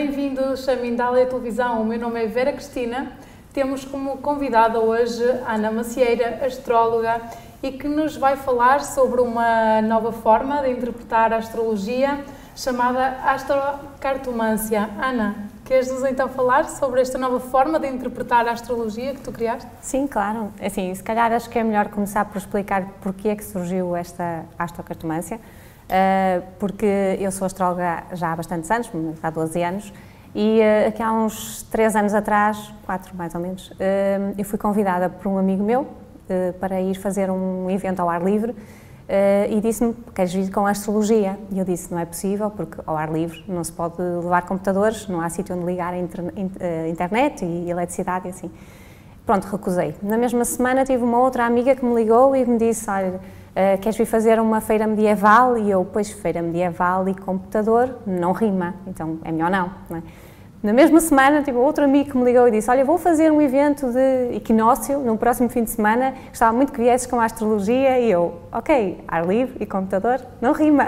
Bem-vindos a Mindália Televisão. O meu nome é Vera Cristina. Temos como convidada hoje a Ana Macieira, astróloga, e que nos vai falar sobre uma nova forma de interpretar a astrologia chamada astrocartomância. Ana, queres-nos então falar sobre esta nova forma de interpretar a astrologia que tu criaste? Sim, claro. Assim, se calhar acho que é melhor começar por explicar porque é que surgiu esta astrocartomância. Porque eu sou astróloga já há bastantes anos, há 12 anos, e aqui há uns 3 anos atrás, 4 mais ou menos, eu fui convidada por um amigo meu para ir fazer um evento ao ar livre e disse-me: queres vir com a astrologia? E eu disse: não é possível, porque ao ar livre não se pode levar computadores, não há sítio onde ligar a internet e eletricidade e assim. Pronto, recusei. Na mesma semana tive uma outra amiga que me ligou e me disse: olha, queres vir fazer uma feira medieval? E eu: pois, feira medieval e computador não rima, então é melhor não é? Na mesma semana tive outro amigo que me ligou e disse: olha, vou fazer um evento de equinócio no próximo fim de semana, gostava muito que viesses com a astrologia. E eu: ok, ar livre e computador não rima.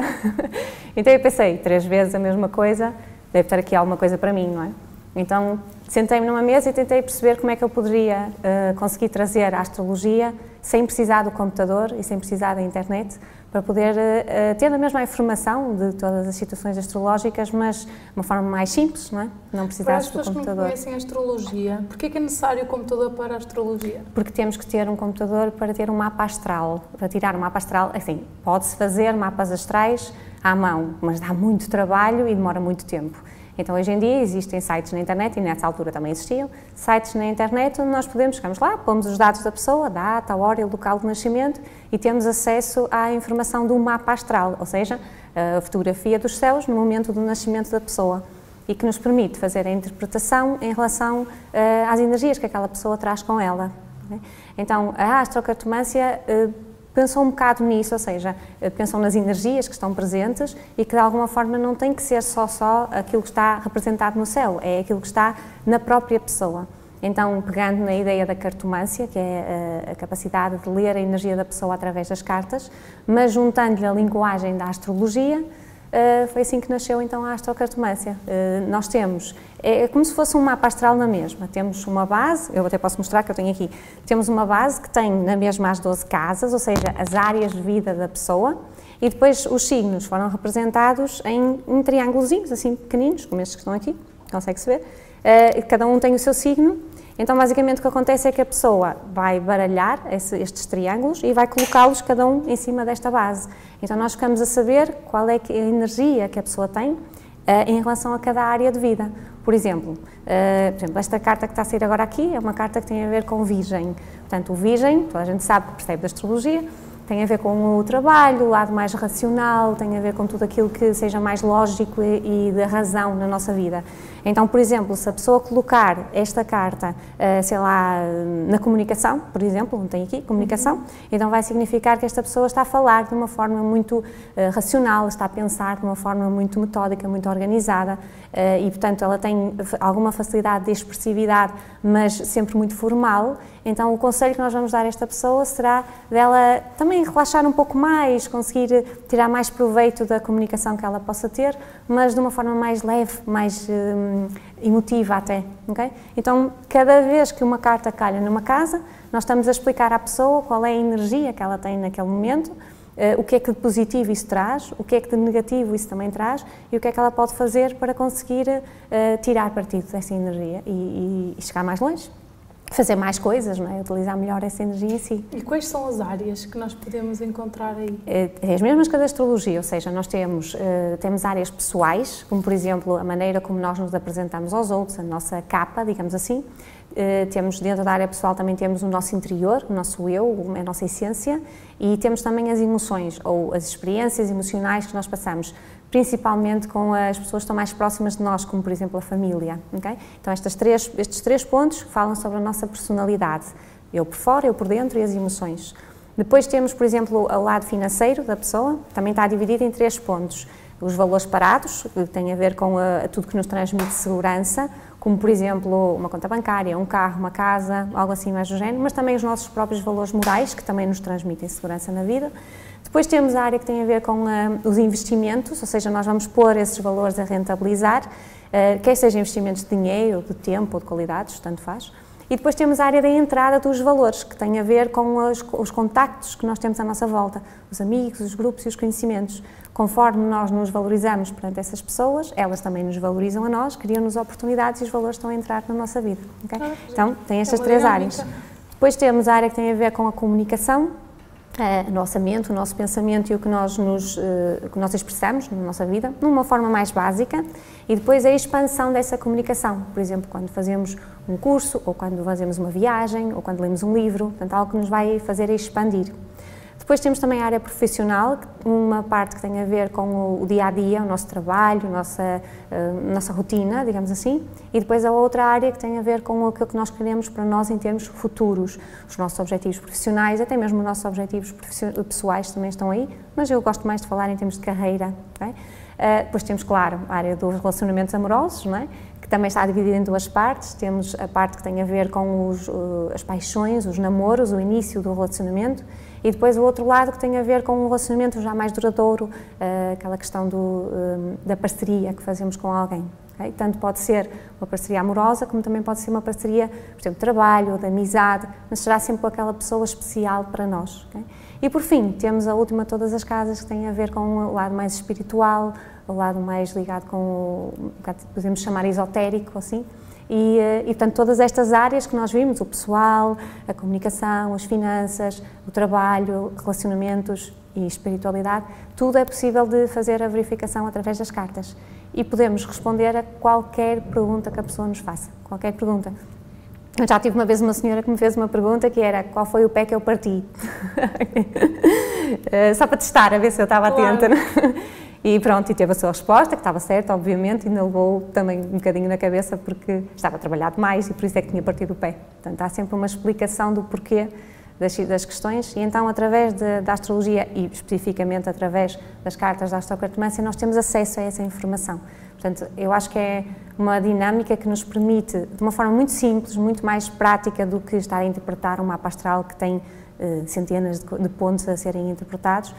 Então eu pensei, 3 vezes a mesma coisa, deve ter aqui alguma coisa para mim, não é? Então sentei-me numa mesa e tentei perceber como é que eu poderia conseguir trazer a astrologia sem precisar do computador e sem precisar da internet, para poder ter a mesma informação de todas as situações astrológicas, mas de uma forma mais simples, não é? Não precisares do computador. Para as pessoas que não conhecem a astrologia, porquê é necessário o computador para a astrologia? Porque temos que ter um computador para ter um mapa astral, para tirar um mapa astral. Assim, pode-se fazer mapas astrais à mão, mas dá muito trabalho e demora muito tempo. Então, hoje em dia, existem sites na internet, e nessa altura também existiam, sites na internet onde nós podemos, chegamos lá, pomos os dados da pessoa, a data, a hora e o local de nascimento, e temos acesso à informação do mapa astral, ou seja, a fotografia dos céus no momento do nascimento da pessoa, e que nos permite fazer a interpretação em relação às energias que aquela pessoa traz com ela. Então, a astrocartomância pensam um bocado nisso, ou seja, pensam nas energias que estão presentes e que de alguma forma não tem que ser só aquilo que está representado no céu, é aquilo que está na própria pessoa. Então, pegando na ideia da cartomância, que é a capacidade de ler a energia da pessoa através das cartas, mas juntando-lhe a linguagem da astrologia, foi assim que nasceu então a astrocartomância. Nós temos, é como se fosse um mapa astral na mesma, temos uma base, eu até posso mostrar que eu tenho aqui, temos uma base que tem na mesma as 12 casas, ou seja, as áreas de vida da pessoa, e depois os signos foram representados em triângulozinhos, assim pequeninos, como estes que estão aqui, consegue-se ver, cada um tem o seu signo. Então, basicamente, o que acontece é que a pessoa vai baralhar estes triângulos e vai colocá-los cada um em cima desta base. Então, nós ficamos a saber qual é a energia que a pessoa tem em relação a cada área de vida. Por exemplo, esta carta que está a sair agora aqui é uma carta que tem a ver com Virgem. Portanto, o Virgem, toda a gente sabe, percebe da astrologia, tem a ver com o trabalho, o lado mais racional, tem a ver com tudo aquilo que seja mais lógico e da razão na nossa vida. Então, por exemplo, se a pessoa colocar esta carta, sei lá, na comunicação, por exemplo, não tem aqui, comunicação, então vai significar que esta pessoa está a falar de uma forma muito racional, está a pensar de uma forma muito metódica, muito organizada e, portanto, ela tem alguma facilidade de expressividade, mas sempre muito formal. Então, o conselho que nós vamos dar a esta pessoa será dela também relaxar um pouco mais, conseguir tirar mais proveito da comunicação que ela possa ter, mas de uma forma mais leve, mais emotiva até, ok? Então, cada vez que uma carta calha numa casa, nós estamos a explicar à pessoa qual é a energia que ela tem naquele momento, o que é que de positivo isso traz, o que é que de negativo isso também traz e o que é que ela pode fazer para conseguir tirar partido dessa energia e chegar mais longe. Fazer mais coisas, não é? Utilizar melhor essa energia em si. E quais são as áreas que nós podemos encontrar aí? É as mesmas que a da astrologia, ou seja, nós temos áreas pessoais, como por exemplo a maneira como nós nos apresentamos aos outros, a nossa capa, digamos assim. Temos dentro da área pessoal também temos o nosso interior, o nosso eu, a nossa essência, e temos também as emoções ou as experiências emocionais que nós passamos, principalmente com as pessoas que estão mais próximas de nós, como por exemplo a família. Okay? Então estes 3 pontos falam sobre a nossa personalidade, eu por fora, eu por dentro e as emoções. Depois temos, por exemplo, o lado financeiro da pessoa, também está dividido em 3 pontos. Os valores parados, que têm a ver com tudo que nos transmite segurança, como por exemplo uma conta bancária, um carro, uma casa, algo assim mais do género, mas também os nossos próprios valores morais, que também nos transmitem segurança na vida. Depois temos a área que tem a ver com os investimentos, ou seja, nós vamos pôr esses valores a rentabilizar, quer seja investimentos de dinheiro, de tempo ou de qualidades, tanto faz. E depois temos a área da entrada dos valores, que tem a ver com os contactos que nós temos à nossa volta, os amigos, os grupos e os conhecimentos. Conforme nós nos valorizamos perante essas pessoas, elas também nos valorizam a nós, criam-nos oportunidades e os valores estão a entrar na nossa vida. Okay? Então, tem estas três áreas. Depois temos a área que tem a ver com a comunicação, a nossa mente, o nosso pensamento e o que que nós expressamos na nossa vida, numa forma mais básica, e depois a expansão dessa comunicação, por exemplo, quando fazemos um curso, ou quando fazemos uma viagem, ou quando lemos um livro, portanto, algo que nos vai fazer expandir. Depois temos também a área profissional, uma parte que tem a ver com o dia-a-dia, o nosso trabalho, a nossa rotina, digamos assim, e depois a outra área que tem a ver com aquilo que nós queremos para nós em termos futuros, os nossos objetivos profissionais, até mesmo os nossos objetivos pessoais também estão aí, mas eu gosto mais de falar em termos de carreira. Okay? Depois temos, claro, a área dos relacionamentos amorosos, não é? Que também está dividida em duas partes. Temos a parte que tem a ver com as paixões, os namoros, o início do relacionamento, e depois o outro lado que tem a ver com um relacionamento já mais duradouro, aquela questão da parceria que fazemos com alguém. Okay? Tanto pode ser uma parceria amorosa, como também pode ser uma parceria, por exemplo, de trabalho, de amizade, mas será sempre com aquela pessoa especial para nós. Okay? E por fim, temos a última de todas as casas, que tem a ver com o lado mais espiritual, o lado mais ligado com o que podemos chamar esotérico, assim. E, portanto, todas estas áreas que nós vimos, o pessoal, a comunicação, as finanças, o trabalho, relacionamentos e espiritualidade, tudo é possível de fazer a verificação através das cartas. E podemos responder a qualquer pergunta que a pessoa nos faça, qualquer pergunta. Eu já tive uma vez uma senhora que me fez uma pergunta que era: qual foi o pé que eu parti? Só para testar, a ver se eu estava atenta. E pronto, e teve a sua resposta, que estava certa, obviamente, e ainda levou também um bocadinho na cabeça porque estava a trabalhar demais e por isso é que tinha partido o pé. Portanto, há sempre uma explicação do porquê das questões, e então através da astrologia e especificamente através das cartas da astrocartomância nós temos acesso a essa informação. Portanto, eu acho que é uma dinâmica que nos permite, de uma forma muito simples, muito mais prática do que estar a interpretar um mapa astral que tem centenas de pontos a serem interpretados,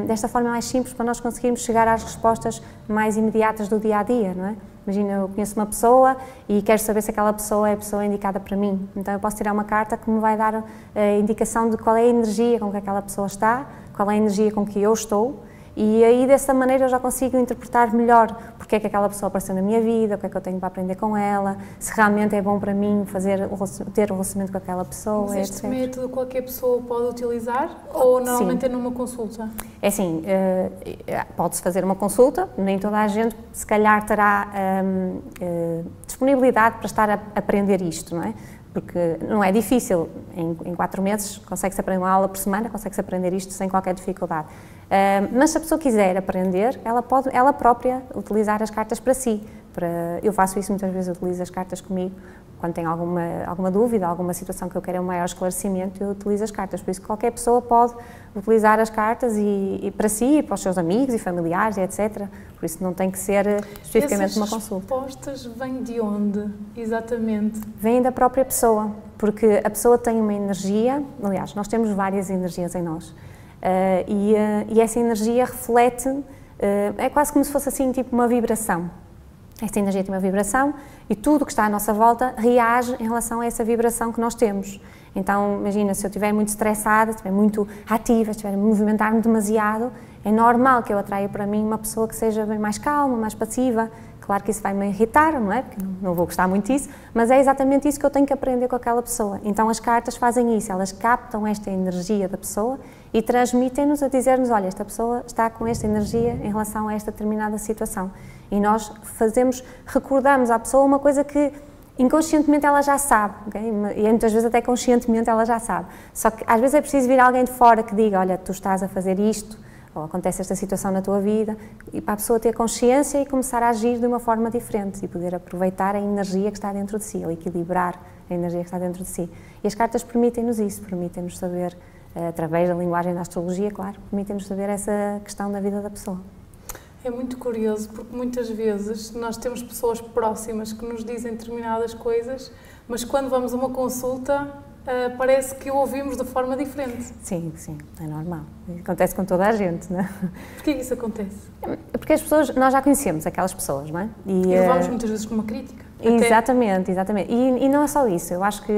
desta forma mais simples para nós conseguirmos chegar às respostas mais imediatas do dia-a-dia, não é? Imagina, eu conheço uma pessoa e quero saber se aquela pessoa é a pessoa indicada para mim, então eu posso tirar uma carta que me vai dar a indicação de qual é a energia com que aquela pessoa está, qual é a energia com que eu estou, e aí dessa maneira eu já consigo interpretar melhor porque é que aquela pessoa apareceu na minha vida, o que é que eu tenho para aprender com ela, se realmente é bom para mim ter um relacionamento com aquela pessoa. Mas este método qualquer pessoa pode utilizar ou normalmente é numa consulta? É assim, pode-se fazer uma consulta, nem toda a gente se calhar terá disponibilidade para estar a aprender isto, não é? Porque não é difícil, em 4 meses consegue-se aprender uma aula por semana, consegue-se aprender isto sem qualquer dificuldade. Mas se a pessoa quiser aprender, ela pode ela própria utilizar as cartas para si. Eu faço isso muitas vezes, eu utilizo as cartas comigo, quando tenho alguma dúvida, alguma situação que eu quero um maior esclarecimento, eu utilizo as cartas. Por isso qualquer pessoa pode utilizar as cartas e para si, e para os seus amigos e familiares, etc. Por isso não tem que ser especificamente uma consulta. Essas respostas vêm de onde, exatamente? Vêm da própria pessoa, porque a pessoa tem uma energia, aliás, nós temos várias energias em nós, e essa energia reflete, é quase como se fosse assim, tipo uma vibração. Esta energia tem uma vibração e tudo que está à nossa volta reage em relação a essa vibração que nós temos. Então, imagina, se eu estiver muito estressada, estiver muito ativa, estiver a movimentar-me demasiado, é normal que eu atraia para mim uma pessoa que seja bem mais calma, mais passiva. Claro que isso vai me irritar, não é? Porque não vou gostar muito disso, mas é exatamente isso que eu tenho que aprender com aquela pessoa. Então as cartas fazem isso, elas captam esta energia da pessoa e transmitem-nos a dizer-nos: olha, esta pessoa está com esta energia em relação a esta determinada situação. E nós recordamos à pessoa uma coisa que inconscientemente ela já sabe, okay? E muitas vezes até conscientemente ela já sabe. Só que às vezes é preciso vir alguém de fora que diga: olha, tu estás a fazer isto, ou acontece esta situação na tua vida, e para a pessoa ter consciência e começar a agir de uma forma diferente e poder aproveitar a energia que está dentro de si, ou equilibrar a energia que está dentro de si. E as cartas permitem-nos isso, permitem-nos saber, através da linguagem da astrologia, claro, permitem-nos saber essa questão da vida da pessoa. É muito curioso, porque muitas vezes nós temos pessoas próximas que nos dizem determinadas coisas, mas quando vamos a uma consulta parece que o ouvimos de forma diferente. Sim, sim, é normal. Acontece com toda a gente, não é? Porquê que isso acontece? Porque as pessoas, nós já conhecemos aquelas pessoas, não é? E levamos muitas vezes com uma crítica. Exatamente, exatamente. E não é só isso, eu acho que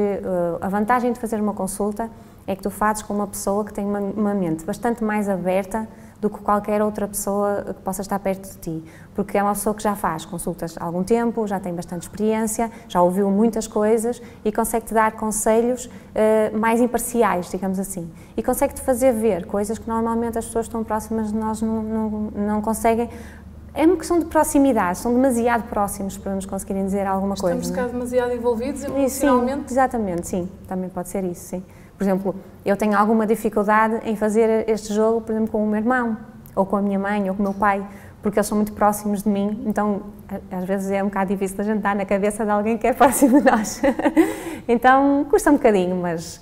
a vantagem de fazer uma consulta é que tu fazes com uma pessoa que tem uma mente bastante mais aberta do que qualquer outra pessoa que possa estar perto de ti, porque é uma pessoa que já faz consultas há algum tempo, já tem bastante experiência, já ouviu muitas coisas e consegue-te dar conselhos mais imparciais, digamos assim, e consegue-te fazer ver coisas que normalmente as pessoas que estão próximas de nós não conseguem. É uma questão de proximidade, são demasiado próximos para nos conseguirem dizer alguma coisa. Estamos cá demasiado envolvidos emocionalmente? Sim, exatamente, sim, também pode ser isso, sim. Por exemplo, eu tenho alguma dificuldade em fazer este jogo, por exemplo, com o meu irmão, ou com a minha mãe, ou com o meu pai, porque eles são muito próximos de mim, então às vezes é um bocado difícil a gente estar na cabeça de alguém que é próximo de nós. Então custa um bocadinho, mas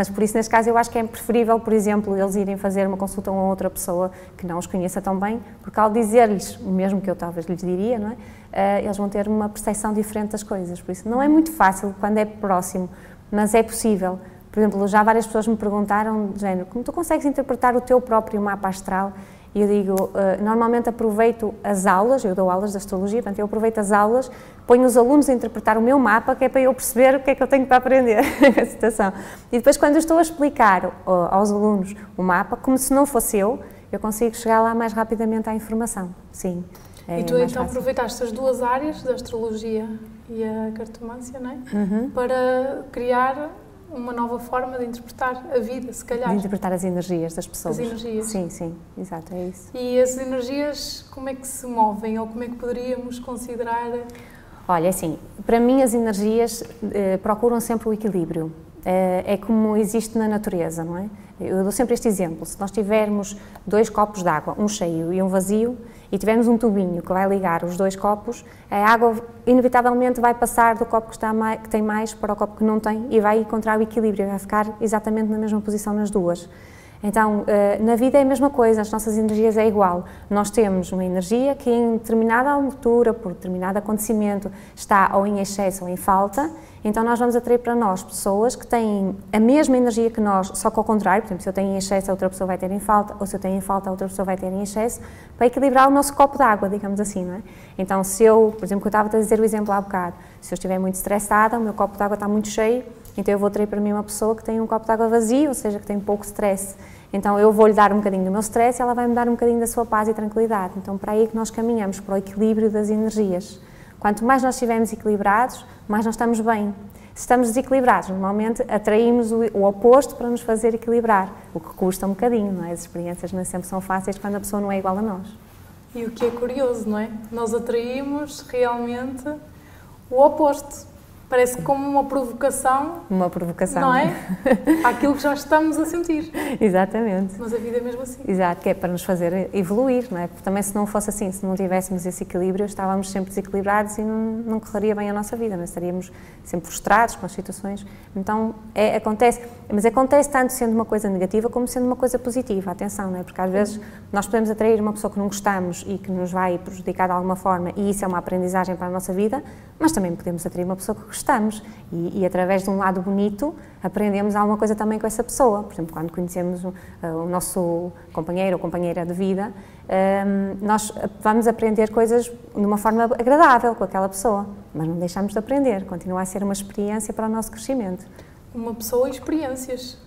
por isso, neste caso, eu acho que é preferível, por exemplo, eles irem fazer uma consulta a outra pessoa que não os conheça tão bem, porque ao dizer-lhes o mesmo que eu talvez lhes diria, não é? Eles vão ter uma percepção diferente das coisas, por isso não é muito fácil quando é próximo, mas é possível. Por exemplo, já várias pessoas me perguntaram, de género, como tu consegues interpretar o teu próprio mapa astral? E eu digo, normalmente aproveito as aulas, eu dou aulas de astrologia, portanto eu aproveito as aulas, ponho os alunos a interpretar o meu mapa, que é para eu perceber o que é que eu tenho para aprender a situação. E depois quando eu estou a explicar aos alunos o mapa, como se não fosse eu consigo chegar lá mais rapidamente à informação, sim. E tu então aproveitaste as duas áreas, da astrologia e a cartomância, não é? Para criar uma nova forma de interpretar a vida, se calhar. De interpretar as energias das pessoas. As energias. Sim, sim, exato, é isso. E as energias, como é que se movem, ou como é que poderíamos considerar? Olha, assim, para mim as energias procuram sempre o equilíbrio. É como existe na natureza, não é? Eu dou sempre este exemplo, se nós tivermos 2 copos de água, um cheio e um vazio, e tivermos um tubinho que vai ligar os 2 copos, a água inevitavelmente vai passar do copo que tem mais para o copo que não tem e vai encontrar o equilíbrio, vai ficar exatamente na mesma posição nas duas. Então, na vida é a mesma coisa, as nossas energias é igual. Nós temos uma energia que em determinada altura, por determinado acontecimento, está ou em excesso ou em falta, então nós vamos atrair para nós pessoas que têm a mesma energia que nós, só que ao contrário, por exemplo, se eu tenho em excesso, a outra pessoa vai ter em falta, ou se eu tenho em falta, a outra pessoa vai ter em excesso, para equilibrar o nosso copo de água, digamos assim, não é? Então, se eu, por exemplo, que eu estava a dizer o exemplo há bocado, se eu estiver muito estressada, o meu copo de água está muito cheio, então eu vou atrair para mim uma pessoa que tem um copo de água vazio, ou seja, que tem pouco stress. Então eu vou-lhe dar um bocadinho do meu stress e ela vai me dar um bocadinho da sua paz e tranquilidade. Então para aí que nós caminhamos, para o equilíbrio das energias. Quanto mais nós estivermos equilibrados, mais nós estamos bem. Se estamos desequilibrados, normalmente atraímos o oposto para nos fazer equilibrar, o que custa um bocadinho, não é? As experiências não sempre são fáceis quando a pessoa não é igual a nós. E o que é curioso, não é? Nós atraímos realmente o oposto. Parece como uma provocação. Uma provocação. Não é? Aquilo que já estamos a sentir. Exatamente. Mas a vida é mesmo assim. Exato, que é para nos fazer evoluir, não é? Porque também se não fosse assim, se não tivéssemos esse equilíbrio, estávamos sempre desequilibrados e não correria bem a nossa vida, não é? Estaríamos sempre frustrados com as situações. Então, acontece, mas acontece tanto sendo uma coisa negativa como sendo uma coisa positiva, atenção, não é? Porque às vezes nós podemos atrair uma pessoa que não gostamos e que nos vai prejudicar de alguma forma e isso é uma aprendizagem para a nossa vida, mas também podemos atrair uma pessoa que gostamos e através de um lado bonito aprendemos alguma coisa também com essa pessoa. Por exemplo, quando conhecemos o nosso companheiro ou companheira de vida, nós vamos aprender coisas de uma forma agradável com aquela pessoa, mas não deixamos de aprender, continua a ser uma experiência para o nosso crescimento. Uma pessoa e experiências.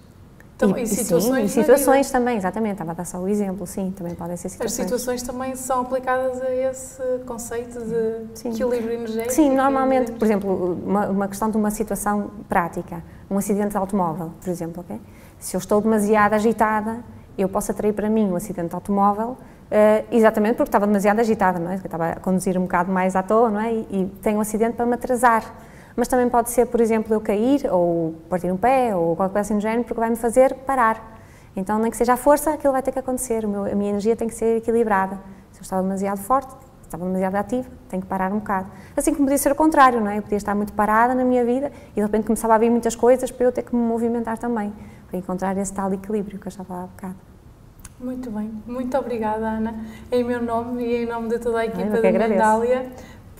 E situações, sim, e situações também, exatamente, estava a dar só o exemplo, sim, também podem ser situações. As situações também são aplicadas a esse conceito de equilíbrio energético? Sim, normalmente, por exemplo, uma questão de uma situação prática, um acidente de automóvel, por exemplo, ok? Se eu estou demasiado agitada, eu posso atrair para mim um acidente de automóvel, exatamente porque estava demasiado agitada, não é? Eu estava a conduzir um bocado mais à toa, não é? E tenho um acidente para me atrasar. Mas também pode ser, por exemplo, eu cair, ou partir um pé, ou qualquer coisa assim do género, porque vai-me fazer parar. Então, nem que seja a força, aquilo vai ter que acontecer, a minha energia tem que ser equilibrada. Se eu estava demasiado forte, estava demasiado ativa, tenho que parar um bocado. Assim como podia ser o contrário, não é? Eu podia estar muito parada na minha vida e de repente começava a vir muitas coisas para eu ter que me movimentar também, para encontrar esse tal equilíbrio que eu estava a falar há bocado. Muito bem, muito obrigada, Ana, em meu nome e em nome de toda a equipa da Mindália,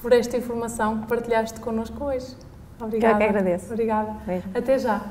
por esta informação que partilhaste connosco hoje. Obrigada. Eu que agradeço. Obrigada. Beijo. Até já.